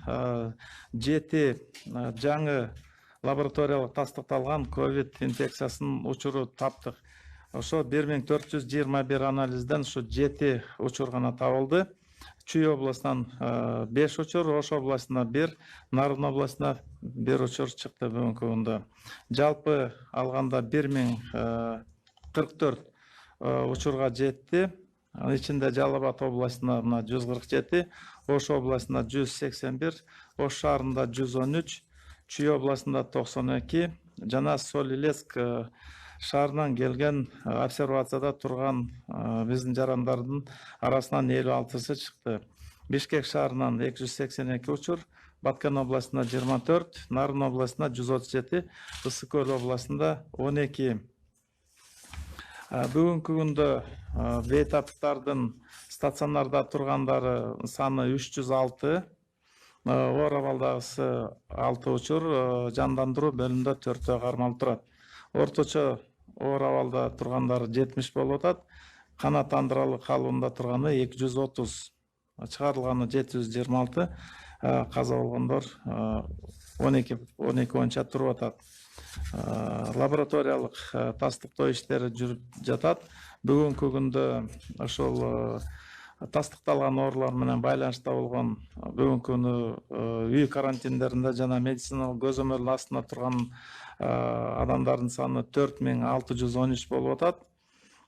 7 жаңы лабораториялык тастыкталган ковид инфекциясынын учуру таптык. Ошо 1421 анализден ушу 7 учур гана табылды. Чүй областынан 5 учур, Ош областына 1, Нарын областына 1 учур чыкты бүгүнкү күндө. Жалпы алганда 1044 учурга жетти. Анын ичинде Жалал Абад областына 147, Ош областына 181, Ош шаарында 113, Чүй областында 92, жана Соль-Илецк шаарынан келген обсервацияда турган биздин жарандардын арасынан 56-сы чыкты. Бишкек шаарынан 282 учур, Баткен областына 24, Нарын областына 137, Ысык Көл областында 12. Бүгүнкү күндө бейтаптардын стационарда тургандары саны 306, оор абалдагысы 6 учур, жандандыруу бөлүмүндө 4 кармалып турат. Орточо оор абалда тургандары 70 болуп атат. Канааттандыралык калыбында турганы 230, чыгарылганы 726, каза болгондор 12 боюнча туруп атат. Лабораториялык тастыктоо иштери жүрүп жатат. Бүгүнкү күндө ошол тастыкталган оорулар менен байланышта болгон бүгүнкү күнү үй карантиндеринде жана медициналык көзөмөл астында турган адамдардын саны 4613 болуп атат.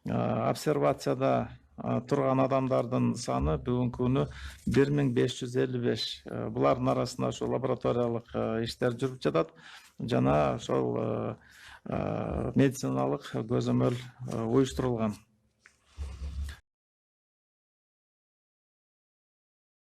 Обсервацияда турган адамдардын саны бүгүнкү күнү 1555. Булардын арасында ошол лабораториялык иштер жүрүп жатат жана ошол медициналык көзөмөл уюштурулган.